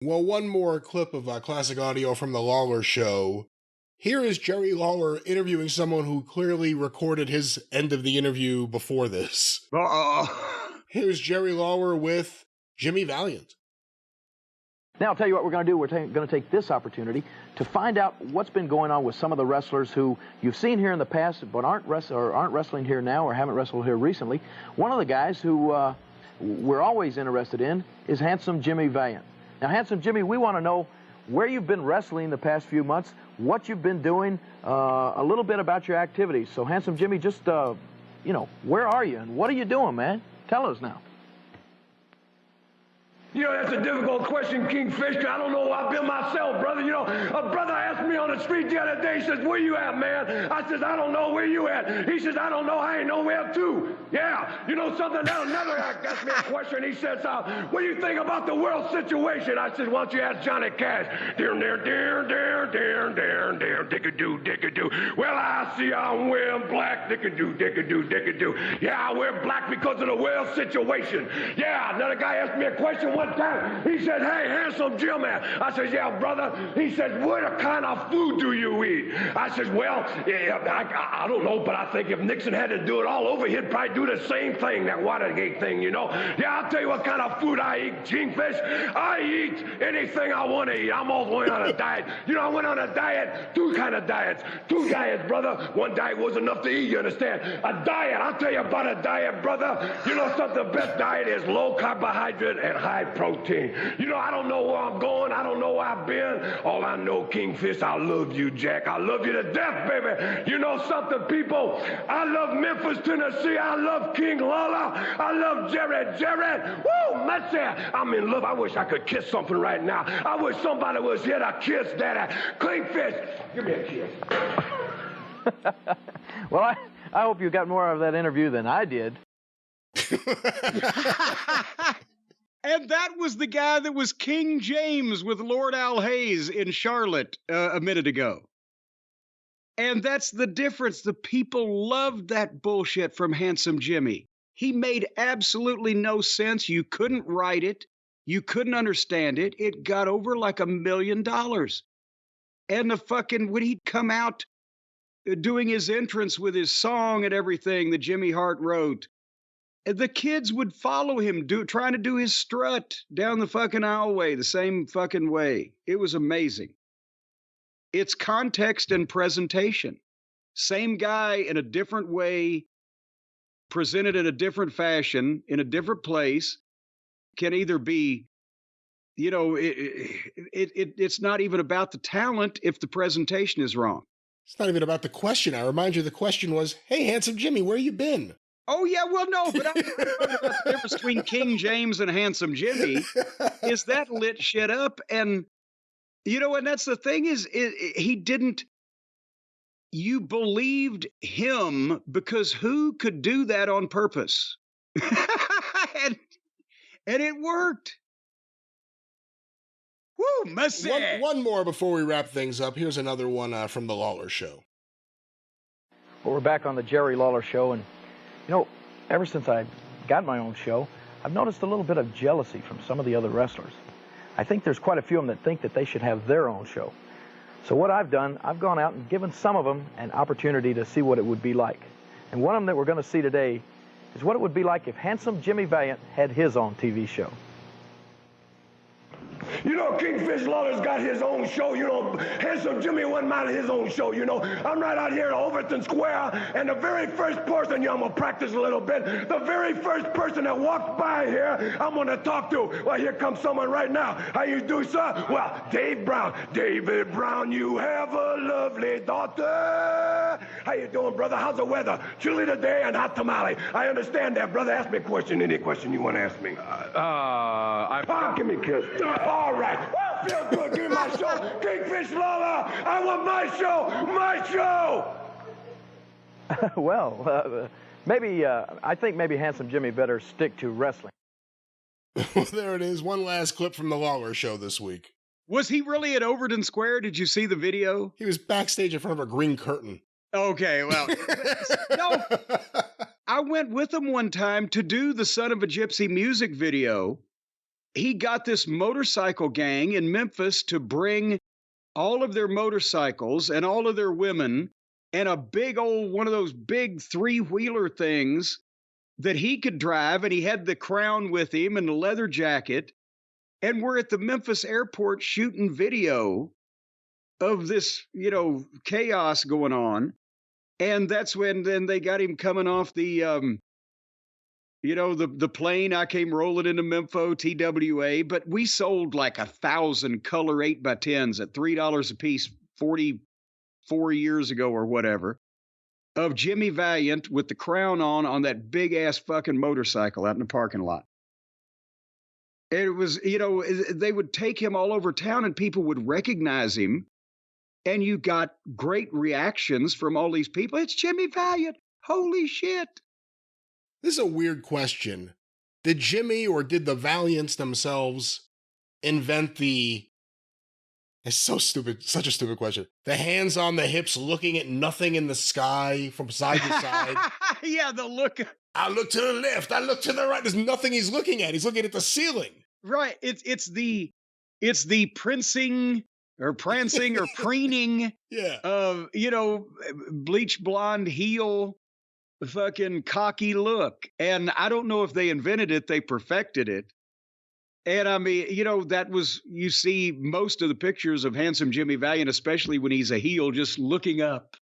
Well, one more clip of classic audio from the Lawler show. Here is Jerry Lawler interviewing someone who clearly recorded his end of the interview before this. Here's Jerry Lawler with Jimmy Valiant. Now, I'll tell you what we're going to do. We're going to take this opportunity to find out what's been going on with some of the wrestlers who you've seen here in the past but aren't wrestling here now or haven't wrestled here recently. One of the guys who we're always interested in is Handsome Jimmy Valiant. Now, Handsome Jimmy, we want to know where you've been wrestling the past few months, what you've been doing, a little bit about your activities. So, Handsome Jimmy, just, where are you and what are you doing, man? Tell us now. You know, that's a difficult question, Kingfish. I don't know. I've been myself, brother. You know, a brother asked me on the street the other day, he says, where you at, man? I says, I don't know. Where you at? He says, I don't know. I ain't nowhere, too. Yeah. You know something? Another act asked me a question. He says, what do you think about the world situation? I said, why don't you ask Johnny Cash? Dick-a-doo, dick-a-doo. Well, I see I'm wearing black. Dick-a-doo, dick-a-doo, dick-a-doo. Yeah, I wear black because of the world situation. Yeah, another guy asked me a question one time. He said, hey, Handsome Jimmy. I said, yeah, brother. He said, what kind of food do you eat? I said, well, I don't know, but I think if Nixon had to do it all over, he'd probably do the same thing, that Watergate thing, you know? Yeah, I'll tell you what kind of food I eat, Kingfish. I eat anything I want to eat. I'm all going on a diet. You know, I went on a diet, two diets, brother. One diet was enough to eat, you understand? A diet, I'll tell you about a diet, brother. You know something, the best diet is low carbohydrate and high protein. You know, I don't know where I'm going. I don't know where I've been. All I know, Kingfish, I love you, Jack. I love you to death, baby. You know something, people? I love Memphis, Tennessee. I love King Lawler. I love Jared. Woo, let's say I'm in love. I wish I could kiss something right now. I wish somebody was here to kiss Daddy. Kingfish, give me a kiss. Well, I hope you got more out of that interview than I did. And that was the guy that was King James with Lord Al Hayes in Charlotte a minute ago. And that's the difference. The people loved that bullshit from Handsome Jimmy. He made absolutely no sense. You couldn't write it. You couldn't understand it. It got over like $1 million. And when he'd come out doing his entrance with his song and everything that Jimmy Hart wrote, the kids would follow him trying to do his strut down the fucking aisleway the same fucking way. It was amazing. It's context and presentation. Same guy in a different way, presented in a different fashion, in a different place, can either be, you know, it's not even about the talent if the presentation is wrong. It's not even about the question. I remind you, the question was, hey, Handsome Jimmy, where you been? Oh, yeah, well, no, but I'm talking about the difference between King James and Handsome Jimmy is that lit shit up. And, you know, and that's the thing is, he didn't, you believed him because who could do that on purpose? and it worked. Woo, must one more before we wrap things up. Here's another one from the Lawler show. Well, we're back on the Jerry Lawler show, and you know, ever since I got my own show, I've noticed a little bit of jealousy from some of the other wrestlers. I think there's quite a few of them that think that they should have their own show. So what I've done, I've gone out and given some of them an opportunity to see what it would be like. And one of them that we're going to see today is what it would be like if Handsome Jimmy Valiant had his own TV show. You know, Kingfish Lawler's got his own show. You know, Handsome Jimmy wouldn't mind his own show, you know. I'm right out here at Overton Square, and the very first person, I'm going to practice a little bit, the very first person that walks by here, I'm going to talk to. Well, here comes someone right now. How you do, sir? Well, Dave Brown. David Brown, you have a lovely daughter. How you doing, brother? How's the weather? Chilly today and hot tamale. I understand that, brother. Ask me a question, any question you want to ask me. Give me a kiss. All right. Well, feel good. Give me my show. Kingfish Lawler, I want my show. My show. Well, I think maybe Handsome Jimmy better stick to wrestling. Well, there it is. One last clip from the Lawler show this week. Was he really at Overton Square? Did you see the video? He was backstage in front of a green curtain. Okay, well, no. I went with him one time to do the Son of a Gypsy music video. he got this motorcycle gang in Memphis to bring all of their motorcycles and all of their women and a big old one of those big 3-wheeler things that he could drive. And he had the crown with him and the leather jacket. And we're at the Memphis airport shooting video of this, chaos going on. And that's when then they got him coming off the, the plane. I came rolling into Mempho, TWA, but we sold like 1,000 color 8x10s at $3 a piece 44 years ago or whatever, of Jimmy Valiant with the crown on that big ass fucking motorcycle out in the parking lot. It was, they would take him all over town and people would recognize him. And you got great reactions from all these people. It's Jimmy Valiant. Holy shit. This is a weird question. Did Jimmy or did the Valiants themselves invent it's so stupid, such a stupid question. The hands on the hips looking at nothing in the sky from side to side. Yeah, the look. I look to the left, I look to the right. There's nothing he's looking at. He's looking at the ceiling. Right. It's the prancing or preening of, bleach blonde heel, fucking cocky look. And I don't know if they invented it, they perfected it. And I mean, that was, you see most of the pictures of handsome Jimmy Valiant, especially when he's a heel, just looking up